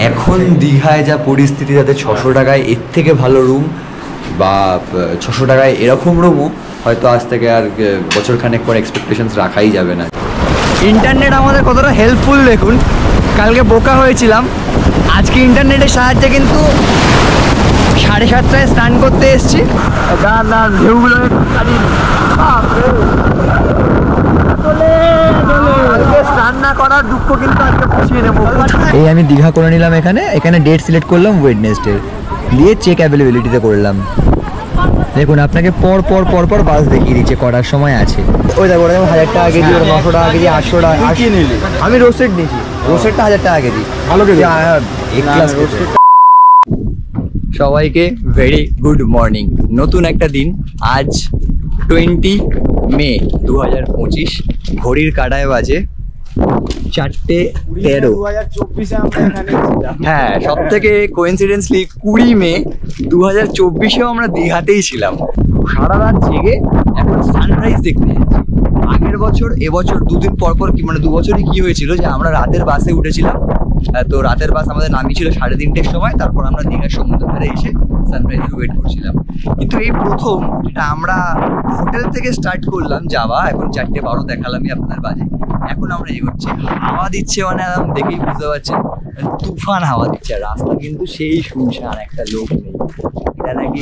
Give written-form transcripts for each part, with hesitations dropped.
এখন দীঘায় যা পরিস্থিতি, যাতে 600 টাকায় এর থেকে ভালো রুম বা 600 টাকায় এরকম রুমও হয়তো আজ থেকে আর বছরখানেক পর এক্সপেকটেশনস রাখাই যাবে না। ইন্টারনেট আমাদের কতটা হেল্পফুল দেখুন। কালকে বোকা হয়েছিলাম, আজকে ইন্টারনেটের সাহায্যে কিন্তু 7:30টায় স্নান করতে এসেছি। ঢেউগুলো স্নান না করার দুঃখ কিন্তু আজকে পুষিয়ে নেবো। এই আমি দীঘা করে নিলাম, এখানে ডেট সিলেক্ট করলাম ওয়েডনেসডে, দিয়ে চেক অ্যাভেলেবিলিটিতে করলাম। দেখুন আপনাকে পর পর পর পর বাস দেখিয়ে দিচ্ছে কটার সময় আছে। ওই দেখো 1000 টাকা কেজি, 900 টাকা কেজি, 800 টাকা। আমি রোস্টেড নিয়েছি, রোস্টেডটা 1000 টাকা কেজি, ভালো কেজি। সবাইকে ভেরি গুড মর্নিং। নতুন একটা দিন, আজ 20 মে 2025। ঘড়ির কাঁটায় বাজে 4:13। হ্যাঁ, সব থেকে কোইন্সিডেন্সলি 20 মে 2024-এও আমরা দীঘাতেই ছিলাম। সারা রাত জেগে এখন সানরাইজ দেখতে যাচ্ছি। আগের বছর এবছর দুদিন পর পর মানে 2 বছরই কি হয়েছিল যে আমরা রাতের বাসে উঠেছিলাম। তো রাতের বাস আমাদের নামিয়েছিল 3:30-র সময়, তারপর আমরা দীঘার সমুদ্র ধারে এসে সানরাইজের ওয়েট করছিলাম। কিন্তু এই প্রথম যেটা আমরা হোটেল থেকে স্টার্ট করলাম যাওয়া, এখন 4:12 দেখালামই আপনাদের বাজে। এখন আমরা এগোচ্ছি, হাওয়া দিচ্ছে মানে দেখেই বুঝতে পারছেন তুফান হাওয়া দিচ্ছে। রাস্তা কিন্তু সেই শুনশান, একটা লোক নেই। এটা নাকি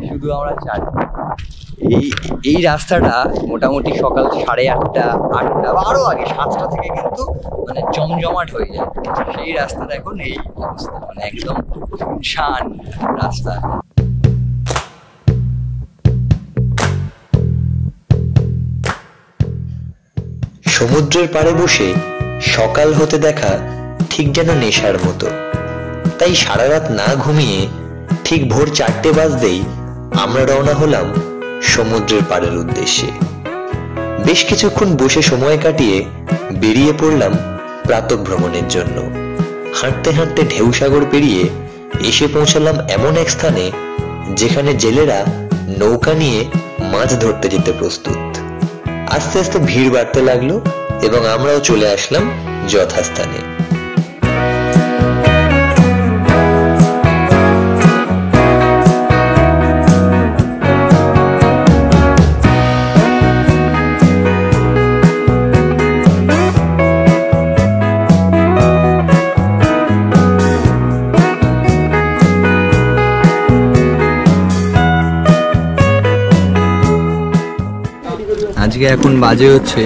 শুধু আমরা চার। এই রাস্তাটা মোটামুটি সকাল 8:30, 8টা বা আরও আগে 7টা থেকে কিন্তু মানে জমজমাট হয়ে যায়। সেই রাস্তাটা এখন এই অবস্থা, মানে একদম শুনশান রাস্তা। সমুদ্রের পাড়ে বসে সকাল হতে দেখা ঠিক যেন নেশার মতো। তাই সারা রাত না ঘুমিয়ে ঠিক ভোর 4টে বাজতেই আমরা রওনা হলাম সমুদ্রের পাড়ের উদ্দেশ্যে। বেশ কিছুক্ষণ বসে সময় কাটিয়ে বেরিয়ে পড়লাম প্রাতঃ ভ্রমণের জন্য। হাঁটতে হাঁটতে ঢেউসাগর পেরিয়ে এসে পৌঁছালাম এমন এক স্থানে যেখানে জেলেরা নৌকা নিয়ে মাছ ধরতে যেতে প্রস্তুত। আস্তে আস্তে ভিড় বাড়তে লাগলো এবং আমরাও চলে আসলাম যথাস্থানে। আজকে এখন বাজে হচ্ছে,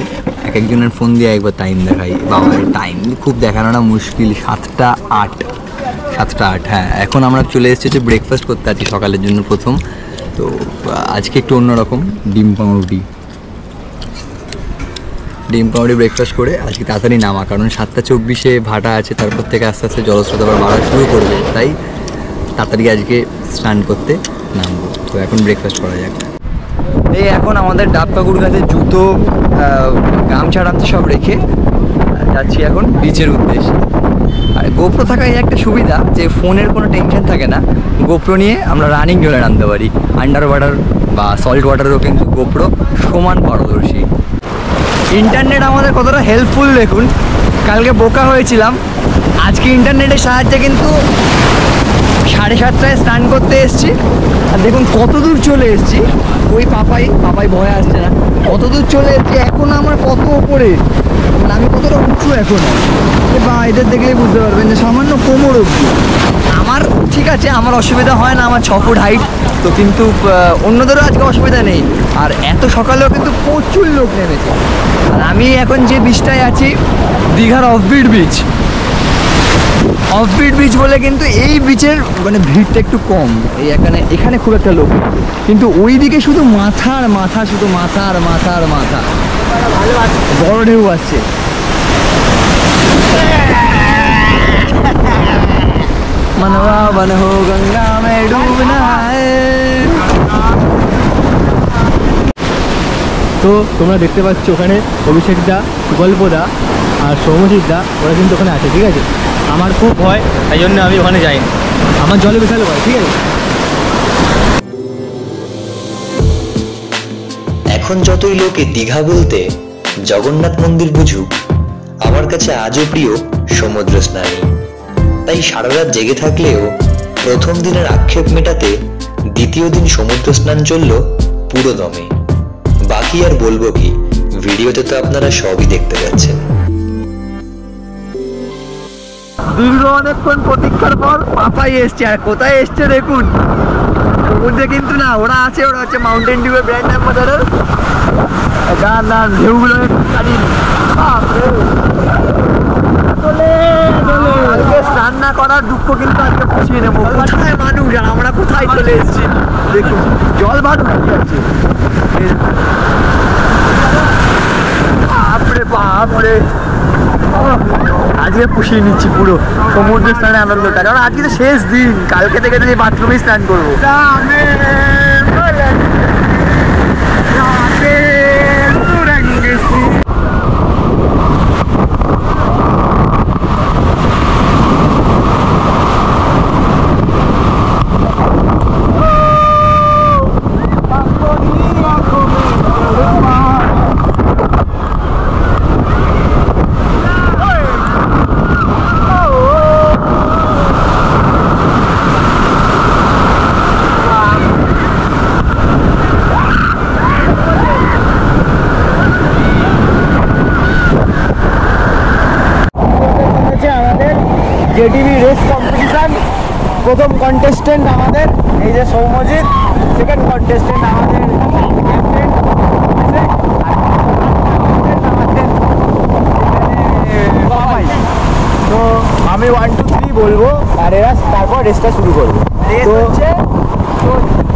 এক একজনের ফোন দিয়ে একবার টাইম দেখাই। বাবা টাইম খুব দেখানোটা মুশকিল, 7টা 8। হ্যাঁ, এখন আমরা চলে এসেছি ব্রেকফাস্ট করতে আছি সকালের জন্য প্রথম। তো আজকে একটু অন্যরকম, ডিম পাউরুটি ব্রেকফাস্ট করে আজকে তাড়াতাড়ি নামা, কারণ 7:24-এ ভাটা আছে, তারপর থেকে আস্তে আস্তে জলস্রোত আবার বাড়া শুরু করবে, তাই তাড়াতাড়ি আজকে স্নান করতে নামবো। তো এখন ব্রেকফাস্ট করা যাক। এই এখন আমাদের ডাবকাকুর কাছে জুতো, গামছা টামছা সব রেখে যাচ্ছি এখন বিচের উদ্দেশ্যে। আর গোপ্রো থাকায় একটা সুবিধা যে ফোনের কোনো টেনশন থাকে না। গোপ্রো নিয়ে আমরা রানিং জলে নামতে পারি, আন্ডার ওয়াটার বা সল্ট ওয়াটারও কিন্তু গোপ্রো সমান পারদর্শী। ইন্টারনেট আমাদের কতটা হেল্পফুল দেখুন। কালকে বোকা হয়েছিলাম, আজকে ইন্টারনেটের সাহায্যে কিন্তু 7:30টায় স্নান করতে এসেছি। আর দেখুন কত দূর চলে এসেছি। ওই পাপাই ভয় আসছে না, কত দূর চলে এসেছি। এখন আমরা কত ওপরে, মানে আমি কতটা উঁচু এখন, বা এদের দেখলেই বুঝতে পারবেন যে সামান্য কোমর অবধি। আমার ঠিক আছে, আমার অসুবিধা হয় না, আমার 6 ফুট হাইট তো, কিন্তু অন্যদেরও আজকে অসুবিধা নেই। আর এত সকালেও কিন্তু প্রচুর লোক নেমেছে। আর আমি এখন যে বিচটায় আছি, দীঘার অফবিট বিচ বলে কিন্তু এই বিচের মানে ভিড়টা একটু কম। এই এখানে খুব একটা লোক, কিন্তু ওই দিকে শুধু মাথার মাথা, শুধু মাথার মাথা। বড় ঢেউ আসছে। मनवा बन हो गंगा में डूबना है। তো তোমরা দেখতে পাচ্ছ ওখানে অভিষেকদা, গল্পদা আর সৌমজিৎদা, ওরা কিন্তু ওখানে আছে, ঠিক আছে। আমার খুব ভয়, তাই জন্য আমি ওখানে যাইনি, আমার জলে বিশাল ভয়, ঠিক আছে। এখন যতই লোকে দীঘা বলতে জগন্নাথ মন্দির বুঝুক, আমার কাছে আজও প্রিয় সমুদ্র স্নানই। তাই সারা রাত জেগে থাকলেও প্রথম দিনের আক্ষেপ মেটাতে দ্বিতীয় দিন সমুদ্র স্নান চলল পুরো দমে। বাকি আর বলবো কি, ভিডিওতে তো আপনারা সবই দেখতে পাচ্ছেন। দীর্ঘ অনেকক্ষণ প্রতীক্ষার পর পাপাই এসছে, আর কোথায় এসছে দেখুন, সমুদ্রে কিন্তু না, ওরা আছে, ওরা হচ্ছে মাউন্টেন ডিউয়ের ব্র্যান্ড অ্যাম্বাসাডার। না ঢেউগুলো স্নান না করার দুঃখ কিন্তু আজকে পুষিয়ে নেবো। কোথায় মানুষ আর আমরা কোথায় চলে এসেছি দেখুন, জল ভাত আছে। বাপরে বাপরে, আজকে পুষিয়ে নিচ্ছি পুরো সমুদ্র স্নানে আনন্দটা, কারণ আজকে তো শেষ দিন, কালকে থেকে তো বাথরুমে স্নান করবো। জেটিভি রেস কম্পিটিশন, প্রথম কন্টেস্টেন্ট আমাদের এই যে সৌম্যজিৎ, সেকেন্ড কন্টেস্টেন্ট আমাদের ক্যাপ্টেন, তো আমি 1 2 3 বলবো আর এরা তারপর রেসটা শুরু করবো। তো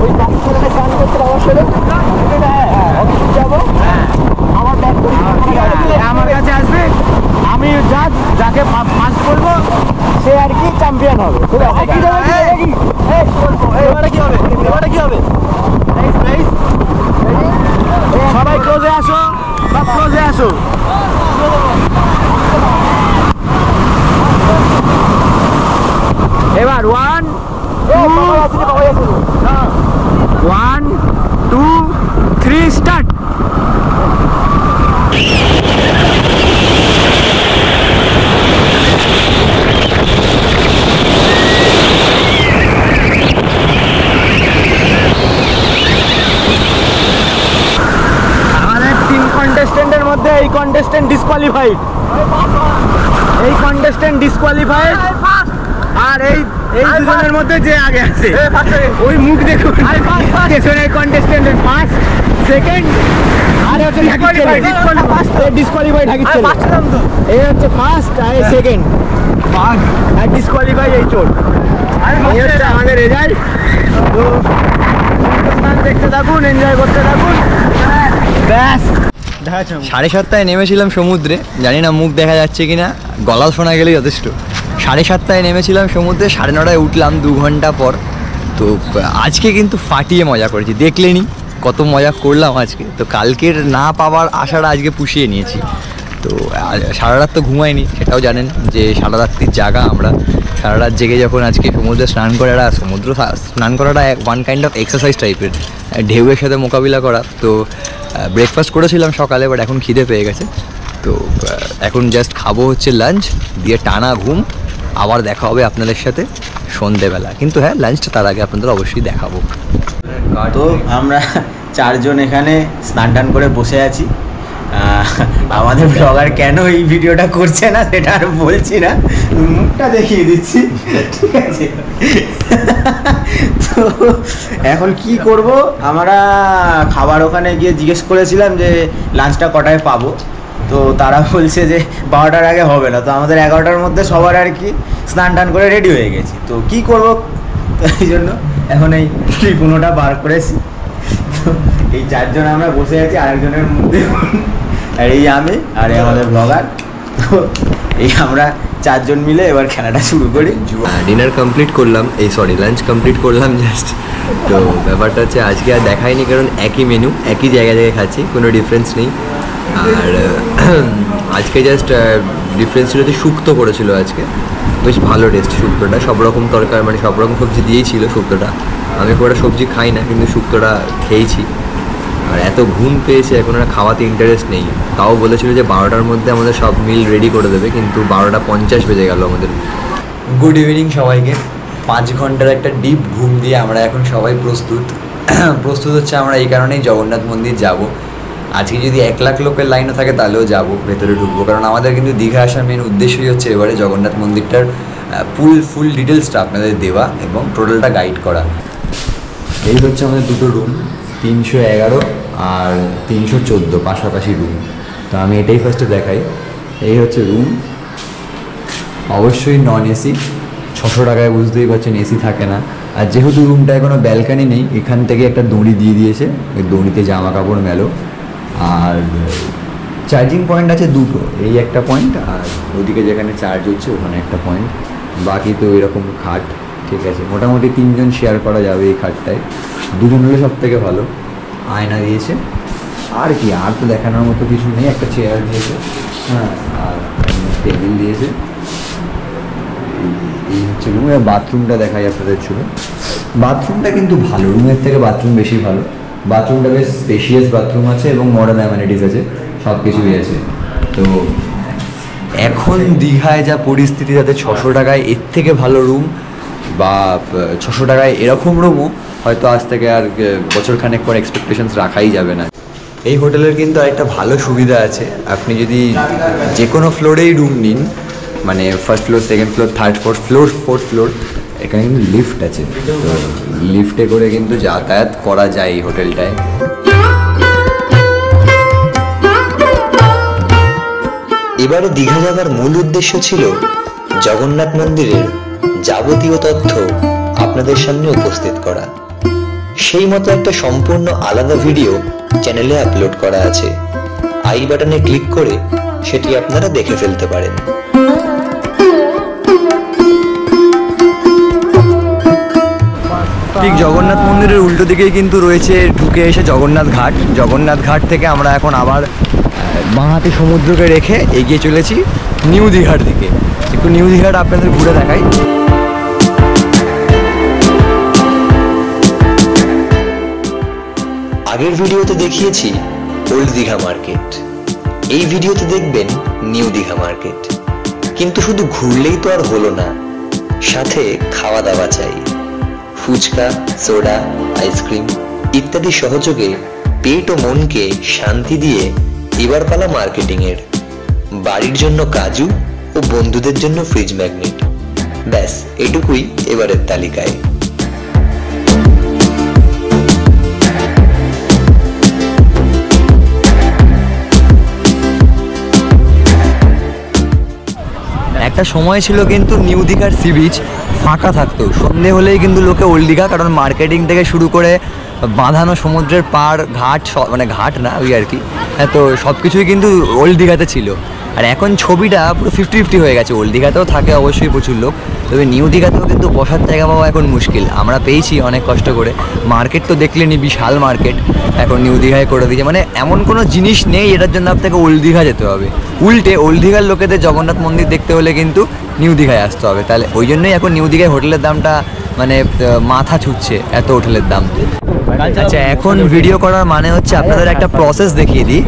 ওই বাচ্চাটাকে স্নান করতে অবশ্যই যাবো, আমার ব্যাগ আমার কাছে আসবে, আমি যাকে ফার্স্ট বলবো সে আর কি চ্যাম্পিয়ন হবে। এবারে কি হবে, এবারে কি হবে, সবাই ক্লোজে আসো, সব ক্লোজে আসো। এবার 1 2 3 স্টার্ট। কন্টেস্টেন্টের মধ্যে এই কন্টেস্টেন্ট ডিসকোয়ালিফাইড, এই কন্টেস্টেন্ট ডিসকোয়ালিফাইড, আর এই দুজনের মধ্যে যে আগে আছে ওই মুখ দেখুন, পেছনের কন্টেস্টেন্টের ফার্স্ট, সেকেন্ড, আর হচ্ছে ডিসকোয়ালিফাইড হাকির ছেলে, এই হচ্ছে ফার্স্ট আর সেকেন্ড, আর ডিসকোয়ালিফাই এই চোট। এই হচ্ছে আমাদের রেজাল্ট। তো দেখতে থাকুন, এনজয় করতে থাকুন, ব্যাস। 7:30 নেমেছিলাম সমুদ্রে, জানি না মুখ দেখা যাচ্ছে কিনা, গলা শোনা গেলেই যথেষ্ট। 7:30 নেমেছিলাম সমুদ্রে, 9:30 উঠলাম 2 ঘন্টা পর। তো আজকে কিন্তু ফাটিয়ে মজা করেছি, দেখলেনি কত মজা করলাম আজকে। তো কালকের না পাওয়ার আশাটা আজকে পুষিয়ে নিয়েছি। তো সারা রাত তো ঘুমাইনি, সেটাও জানেন যে সারা রাত্রির জাগা আমরা। সারা রাত জেগে যখন আজকে সমুদ্রে স্নান করাটা, সমুদ্র স্নান করাটা ওয়ান কাইন্ড অফ এক্সারসাইজ টাইপের, ঢেউয়ের সাথে মোকাবিলা করা। তো ব্রেকফাস্ট করেছিলাম সকালে, বাট এখন খিদে পেয়ে গেছে। তো এখন জাস্ট খাবো হচ্ছে লাঞ্চ, দিয়ে টানা ঘুম, আবার দেখা হবে আপনাদের সাথে সন্ধেবেলা। কিন্তু হ্যাঁ, লাঞ্চটা তার আগে আপনাদের অবশ্যই দেখাবো। তো আমরা 4 জন এখানে স্নান টান করে বসে আছি। আমাদের ব্লগার কেন এই ভিডিওটা করছে না সেটা আর বলছি না, মুখটা দেখিয়ে দিচ্ছি, ঠিক আছে? তো এখন কি করব, আমরা খাবার ওখানে গিয়ে জিজ্ঞেস করেছিলাম যে লাঞ্চটা কটায় পাবো। তো তারা বলছে যে 12টার আগে হবে না। তো আমাদের 11টার মধ্যে সবার আর কি স্নান টান করে রেডি হয়ে গেছি। তো কি করব, তো এই জন্য এখন এই কোনোটা বার করেছি। তো এই 4 জন আমরা বসে আছি, আরেকজনের মধ্যে আর এই আমি আর আমাদের ব্লগার। তো এই আমরা 4 জন মিলে এবার খেলাটা শুরু করি। ডিনার কমপ্লিট করলাম, লাঞ্চ কমপ্লিট করলাম জাস্ট। তো ব্যাপারটা হচ্ছে আজকে আর দেখাইনি, কারণ একই মেনু, একই জায়গায় খাচ্ছি, কোনো ডিফারেন্স নেই। আর আজকে জাস্ট ডিফারেন্স ছিল যে শুক্তো করেছিল আজকে, বেশ ভালো টেস্ট শুক্তোটা, সব রকম তরকারি মানে সব রকম সবজি দিয়েই ছিল শুক্তোটা। আমি খুব একটা সবজি খাই না, কিন্তু শুক্তোটা খেয়েছি। আর এত ঘুম পেয়েছে, এখন ওরা খাওয়াতে ইন্টারেস্ট নেই। তাও বলেছিল যে 12টার মধ্যে আমাদের সব মিল রেডি করে দেবে, কিন্তু 12:50 বেজে গেল আমাদের। গুড ইভিনিং সবাইকে। 5 ঘন্টার একটা ডিপ ঘুম দিয়ে আমরা এখন সবাই প্রস্তুত হচ্ছে আমরা এই কারণেই জগন্নাথ মন্দির যাব। আজকে যদি 1 লাখ লোকের লাইনও থাকে তাহলেও যাব, ভেতরে ঢুকবো, কারণ আমাদের কিন্তু দীঘা আসার মেন উদ্দেশ্যই হচ্ছে এবারে জগন্নাথ মন্দিরটার ফুল ডিটেলসটা আপনাদের দেওয়া এবং টোটালটা গাইড করা। এই হচ্ছে আমাদের দুটো রুম, 311 আর 314 পাশাপাশি রুম। তো আমি এটাই ফার্স্টে দেখাই। এই হচ্ছে রুম, অবশ্যই নন এসি। 600 টাকায় বুঝতেই পারছেন এসি থাকে না। আর যেহেতু রুমটায় কোনো ব্যালকানি নেই, এখান থেকে একটা দড়ি দিয়ে দিয়েছে, ওই দড়িতে জামা কাপড় মেলো। আর চার্জিং পয়েন্ট আছে দুটো, এই একটা পয়েন্ট আর ওদিকে যেখানে চার্জ হচ্ছে ওখানে একটা পয়েন্ট। বাকি তো এরকম খাট, ঠিক আছে, মোটামুটি 3 জন শেয়ার করা যাবে এই খাটটায়। 2 জন হলে সব থেকে ভালো। আয়না দিয়েছে, আর কি, আর তো দেখানোর মতো কিছু নেই। একটা চেয়ার দিয়েছে, হ্যাঁ, আর টেবিল দিয়েছে। এই হচ্ছে রুম। বাথরুমটা দেখাই আপনাদের ছিল। বাথরুমটা কিন্তু ভালো, রুমের থেকে বাথরুম বেশি ভালো। বাথরুমটা বেশ স্পেশিয়াস বাথরুম আছে এবং মডার্ন অ্যামেনিটিস আছে, সব কিছুই আছে। তো এখন দীঘায় যা পরিস্থিতি, যাতে 600 টাকায় এর থেকে ভালো রুম বা 600 টাকায় এরকম রুমও হয়তো আজ থেকে আর বছরখানেক পর এক্সপেকটেশনস রাখাই যাবে না। এই হোটেলের কিন্তু আরেকটা ভালো সুবিধা আছে, আপনি যদি যে কোনো ফ্লোরেই রুম নিন, মানে first floor, second floor, third fourth floor, এখানে কিন্তু লিফট আছে। তো লিফটে করে কিন্তু যাতায়াত করা যায় এই হোটেলটায়। এবারে দীঘা যাওয়ার মূল উদ্দেশ্য ছিল জগন্নাথ মন্দিরের যাবতীয় তথ্য আপনাদের সামনে উপস্থিত করা। সেই মতো একটা সম্পূর্ণ আলাদা ভিডিও চ্যানেলে আপলোড করা আছে, আই বাটনে ক্লিক করে সেটি আপনারা দেখে ফেলতে পারেন। ঠিক জগন্নাথ মন্দিরের উল্টো দিকেই কিন্তু রয়েছে ঢুকে এসে জগন্নাথ ঘাট। জগন্নাথ ঘাট থেকে আমরা এখন আবার বাঁ হাতে সমুদ্রকে রেখে এগিয়ে চলেছি নিউ দীঘার দিকে। একটু নিউ দীঘাটা আপনাদের ঘুরে দেখাই। আগের ভিডিওতে দেখিয়েছি ওল্ড দীঘা মার্কেট, এই ভিডিওতে দেখবেন নিউ দীঘা মার্কেট। কিন্তু শুধু ঘুরলেই তো আর হলো না, সাথে খাওয়া দাওয়া চাই। ফুচকা, সোডা, আইসক্রিম ইত্যাদি সহযোগে পেট ও মনকে শান্তি দিয়ে এবার পালা মার্কেটিং এর। বাড়ির জন্য কাজু ও বন্ধুদের জন্য ফ্রিজ ম্যাগনেট, ব্যাস এটুকুই এবারের তালিকায়। একটা সময় ছিল কিন্তু নিউ দীঘার সি বিচ ফাঁকা থাকতো, সন্ধে হলেই কিন্তু লোকে ওল্ড দীঘা, কারণ মার্কেটিং থেকে শুরু করে বাঁধানো সমুদ্রের পাড়, ঘাট, মানে ঘাট না ওই আর কি, হ্যাঁ, তো সব কিছুই কিন্তু ওল্ড দীঘাতে ছিল। আর এখন ছবিটা পুরো 50-50 হয়ে গেছে। ওল্ড দীঘাতেও থাকে অবশ্যই প্রচুর লোক, তবে নিউ দীঘাতেও কিন্তু বসার জায়গা পাওয়া এখন মুশকিল। আমরা পেয়েছি অনেক কষ্ট করে। মার্কেট তো দেখলেনি, বিশাল মার্কেট এখন নিউ দীঘায় করে দিয়েছে। মানে এমন কোনো জিনিস নেই এটার জন্য আপনাকে ওল্ড দীঘা যেতে হবে। উল্টে ওল্ড দীঘার লোকেদের জগন্নাথ মন্দির দেখতে হলে কিন্তু নিউ দীঘায় আসতে হবে। তাহলে ওই জন্যই এখন নিউ দীঘায় হোটেলের দামটা মানে মাথা ছুটছে, এত হোটেলের দাম। আচ্ছা, এখন ভিডিও করার মানে হচ্ছে আপনাদের একটা প্রসেস দেখিয়ে দিই,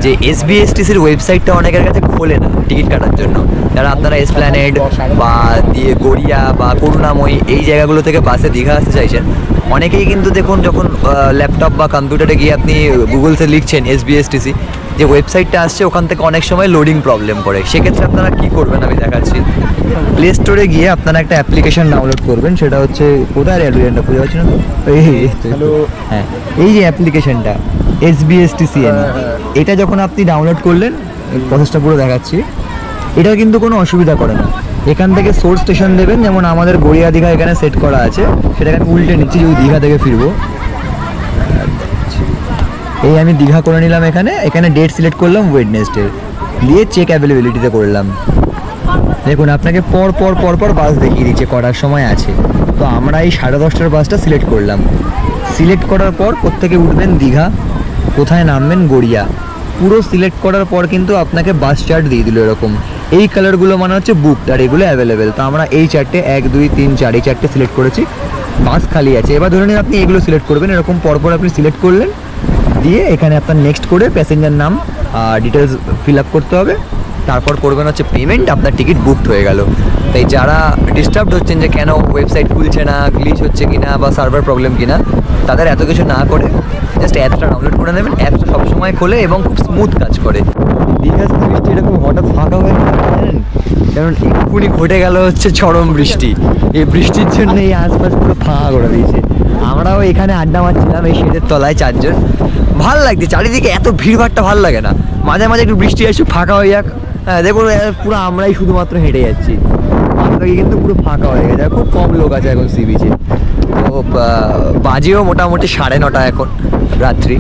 যে SBSTCর ওয়েবসাইটটা অনেকের কাছে খোলে না টিকিট কাটার জন্য। যারা আপনারা এসপ্ল্যানেড বা দিয়ে গড়িয়া বা করুণাময়ী এই জায়গাগুলো থেকে বাসে দীঘা আসতে চাইছেন, অনেকেই কিন্তু দেখুন যখন ল্যাপটপ বা কম্পিউটারে গিয়ে আপনি গুগলসে লিখছেন SBSTC, যে ওয়েবসাইটটা আসছে ওখান থেকে অনেক সময় লোডিং প্রবলেম করে। সেক্ষেত্রে আপনারা কী করবেন আমি দেখাচ্ছি। প্লে স্টোরে গিয়ে আপনারা একটা অ্যাপ্লিকেশন ডাউনলোড করবেন, সেটা হচ্ছে, কোথায় অ্যাপ্লিকেশনটা খুঁজে পাচ্ছি না তো, হ্যাঁ, এই যে অ্যাপ্লিকেশনটা SBSTCN, এটা যখন আপনি ডাউনলোড করলেন, প্রসেসটা পুরো দেখাচ্ছি, এটা কিন্তু কোনো অসুবিধা করে না। এখান থেকে সোর্স স্টেশন দেবেন, যেমন আমাদের গড়িয়া দীঘা এখানে সেট করা আছে, সেটাকে আমি উল্টে নিচ্ছি যদি দীঘা থেকে ফিরবো। এই আমি দীঘা করে নিলাম, এখানে ডেট সিলেক্ট করলাম ওয়েডনেসডে, দিয়ে চেক অ্যাভেলেবিলিটিতে করলাম। দেখুন আপনাকে পর পর বাস দেখিয়ে দিচ্ছে কটার সময় আছে। তো আমরা এই 10:30টার বাসটা সিলেক্ট করলাম। সিলেক্ট করার পর কোত্থেকে উঠবেন দীঘা, কোথায় নামবেন গড়িয়া, পুরো সিলেক্ট করার পর কিন্তু আপনাকে বাস চার্ট দিয়ে দিল এরকম। এই কালারগুলো মানে হচ্ছে বুকড আর এগুলো অ্যাভেলেবেল। তো আমরা এই চারটে 1, 2, 3, 4 এই চারটে সিলেক্ট করেছি, বাস খালি আছে। এবার ধরে নিন আপনি এগুলো সিলেক্ট করবেন, এরকম পরপর আপনি সিলেক্ট করলেন, দিয়ে এখানে আপনার নেক্সট করে প্যাসেঞ্জার নাম ডিটেলস ফিল আপ করতে হবে, তারপর করবেন হচ্ছে পেমেন্ট, আপনার টিকিট বুকড হয়ে গেল। তাই যারা ডিস্টার্বড হচ্ছেন যে কেন ওয়েবসাইট খুলছে না, গ্লিচ হচ্ছে কিনা বা সার্ভার প্রবলেম কিনা, তাদের এত কিছু না করে জাস্ট অ্যাপসটা ডাউনলোড করে নেবেন। অ্যাপসটা সবসময় খোলে এবং খুব স্মুথ কাজ করে। দীঘা সি বিচটা এরকম হঠাৎ ফাঁকা হয়ে গেল জানেন, কারণ এক্ষুনি ঘটে গেল হচ্ছে চরম বৃষ্টি। এই বৃষ্টির জন্য এই আশপাশ পুরো ফাঁকা করে দিয়েছে। আমরাও এখানে আড্ডা মারছিলাম এই শেডের তলায় 4 জন। ভাল লাগছে, চারিদিকে এত ভিড়ভাড়টা ভাল লাগে না। মাঝে মাঝে একটু বৃষ্টি আসে, ফাঁকা হয়ে যাক। হ্যাঁ দেখুন পুরো আমরাই শুধুমাত্র হেঁটে যাচ্ছি, বাকি কিন্তু পুরো ফাঁকা হয়ে গেছে। খুব কম লোক আছে এখন সি বিচে। তো বাজেও মোটামুটি 9:30 এখন রাত্রি।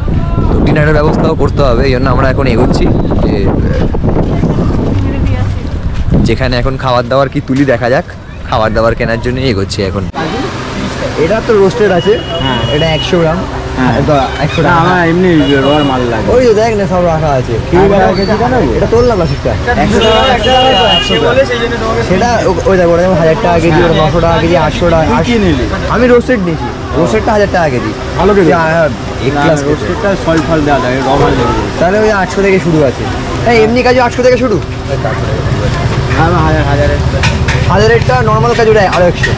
তো ডিনারের ব্যবস্থাও করতে হবে, এই জন্য আমরা এখন এগোচ্ছি যে যেখানে এখন খাবার দাবার কি তুলি দেখা যাক। খাবার দাবার কেনার জন্য এগোচ্ছি এখন। এটা তো রোস্টেড আছে, হ্যাঁ এটা 100 গ্রাম। হ্যাঁ 100 না টাকা। আমার এমনি রোয়ার মাল লাগে। ওই তো দেখ না সব রাখা আছে। এটা তোললাম না ঠিকঠাক। সেটা ওই দেখ ওটা 1000 টাকা কেজি, ওটা 900 টাকা কেজি, 800 টাকা। আমি রোস্টেড নিয়েছি, রোস্টেডটা 1000 টাকা কেজি। ভালো কেজি রোস্টেডটা ফল ফল দেওয়া যায় রমাল দেওয়া। তাহলে ওই 800 থেকে শুরু আছে। হ্যাঁ এমনি কাজু 800 থেকে শুরু। হাজারেরটা নর্মাল কাজু আরো 100।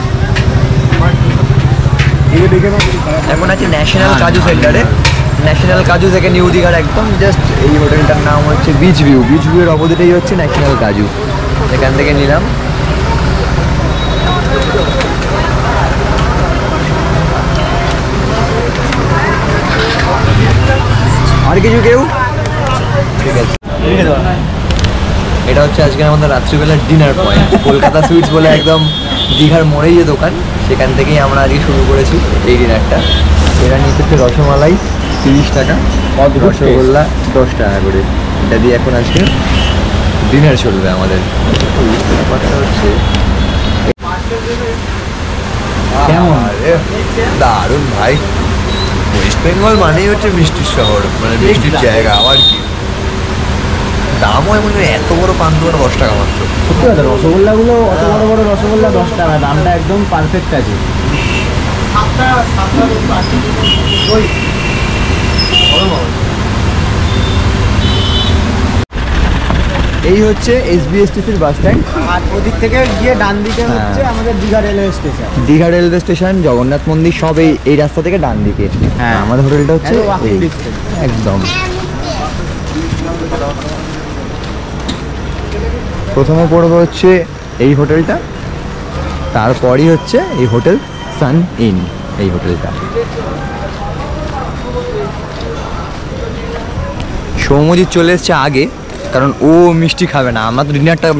এখন আছে ন্যাশনাল কাজু সেন্টারে। ন্যাশনাল কাজু থেকে নিউ দীঘার একদম জাস্ট এই হোটেলটার নাম হচ্ছে বিচ ভিউ। বিচ ভিউয়ের অপোজিটেই হচ্ছে ন্যাশনাল কাজু। এখান থেকে নিলাম। আর কিছু কেউ? ঠিক আছে, এটা হচ্ছে আজকে আমাদের রাত্রিবেলার ডিনার পয়েন্ট। কলকাতা সুইটস বলে একদম দীঘার মোড়েই যে দোকান, সেখান থেকেই আমরা আজকে শুরু করেছি এই ডিনারটা। এরা নিতে হচ্ছে রসমালাই 30 টাকা, রসগোল্লা 10 টাকা করে। এটা দিয়ে এখন আজকে ডিনার চলবে আমাদের। ব্যাপারটা হচ্ছে কেমন? দারুণ ভাই। ওয়েস্ট বেঙ্গল মানেই হচ্ছে মিষ্টির শহর, মানে মিষ্টির জায়গা। আবার কি দামও এমন, এত বড় পান দোকান 10 টাকা মাত্র। সত্যি কথা, রসগোল্লাগুলো অত বড় বড় রসগোল্লা 10 টাকা, দামটা একদম পারফেক্ট আছে। এই হচ্ছে SBSTCর বাস স্ট্যান্ড। আর ওদিক থেকে গিয়ে ডান দিকে হচ্ছে আমাদের Digha railway station. Digha railway station, Jagannath মন্দির সব এই রাস্তা থেকে ডান দিকে। হ্যাঁ। আমাদের হোটেলটা হচ্ছে walking এই, distance। একদম। প্রথমে পড়বে হচ্ছে এই হোটেলটা, তারপরই হচ্ছে এই হোটেল সান ইন। এই হোটেলটা সৌম্যজিৎ চলে এসছে আগে, কারণ ও মিষ্টি খাবে না। আমরা তো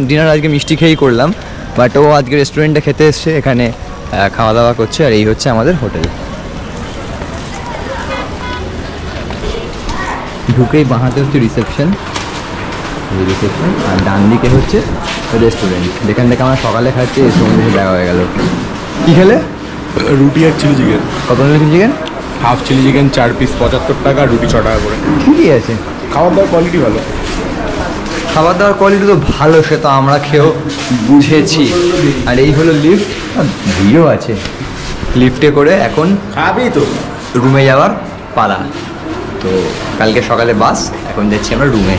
ডিনার আজকে মিষ্টি খেয়েই করলাম, বাট ও আজকে রেস্টুরেন্টে খেতে এসছে, এখানে খাওয়া দাওয়া করছে। আর এই হচ্ছে আমাদের হোটেল। ঢুকেই বাঁহাতে হচ্ছে রিসেপশন, আর ডান দিকে হচ্ছে রেস্টুরেন্ট, যেখান থেকে আমরা সকালে খাচ্ছি। এই সময় দেখা হয়ে গেল। কী খেলে? রুটি আর চিলি চিকেন। কত chilli chicken? Half chilli chicken 4 piece 75 টাকা, রুটি 6 টাকা করে। ঠিকই আছে, খাবার দাবার কোয়ালিটি ভালো। খাবার দাবার কোয়ালিটি তো ভালো, সে তো আমরা খেয়েও বুঝেছি। আর এই হলো লিফট, ভিড়ও আছে। লিফটে করে এখন খাবি তো রুমে যাওয়ার পালা। তো কালকে সকালে বাস, এখন যাচ্ছি আমরা রুমে।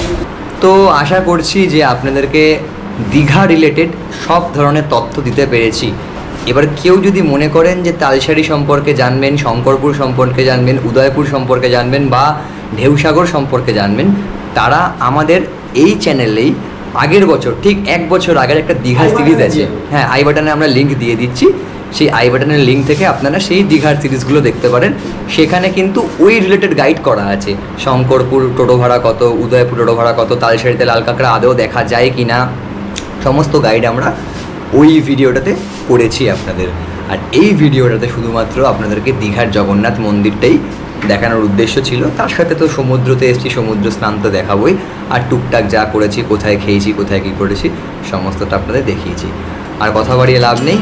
তো আশা করছি যে আপনাদেরকে দীঘা রিলেটেড সব ধরনের তথ্য দিতে পেরেছি। এবার কেউ যদি মনে করেন যে তালসারি সম্পর্কে জানবেন, শঙ্করপুর সম্পর্কে জানবেন, উদয়পুর সম্পর্কে জানবেন বা ঢেউসাগর সম্পর্কে জানবেন, তারা আমাদের এই চ্যানেলেই আগের বছর ঠিক 1 বছর আগের একটা দীঘা সিরিজ আছে। হ্যাঁ, আই বাটনে আমরা লিঙ্ক দিয়ে দিচ্ছি। সেই আই বাটনের লিঙ্ক থেকে আপনারা সেই দীঘার সিরিজগুলো দেখতে পারেন। সেখানে কিন্তু ওই রিলেটেড গাইড করা আছে। শঙ্করপুর টোটো ভাড়া কত, উদয়পুর টোটো ভাড়া কত, তালসারিতে লাল কাঁকড়া আদৌ দেখা যায় কি না, সমস্ত গাইড আমরা ওই ভিডিওটাতে করেছি আপনাদের। আর এই ভিডিওটাতে শুধুমাত্র আপনাদেরকে দীঘার জগন্নাথ মন্দিরটাই দেখানোর উদ্দেশ্য ছিল। তার সাথে তো সমুদ্রতে এসেছি, সমুদ্র স্নান তো দেখাবোই। আর টুকটাক যা করেছি, কোথায় খেয়েছি, কোথায় কী করেছি, সমস্তটা আপনাদের দেখিয়েছি। আর কথা বাড়িয়ে লাভ নেই।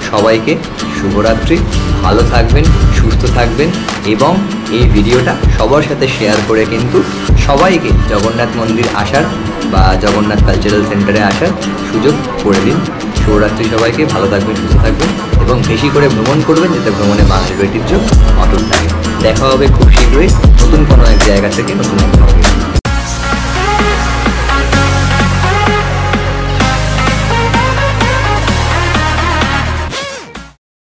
সবাইকে শুভরাত্রি, ভালো থাকবেন, সুস্থ থাকবেন এবং এই ভিডিওটা সবার সাথে শেয়ার করে কিন্তু সবাইকে জগন্নাথ মন্দির আসার বা জগন্নাথ কালচারাল সেন্টারে আসার সুযোগ করে দিন। শুভরাত্রি সবাইকে, ভালো থাকবেন, সুস্থ থাকবেন এবং বেশি করে ভ্রমণ করবেন, যাতে ভ্রমণে বাঙালির ঐতিহ্য অটুট থাকে। দেখা হবে খুব শীঘ্রই নতুন কোনো এক জায়গা থেকে নতুন কোনো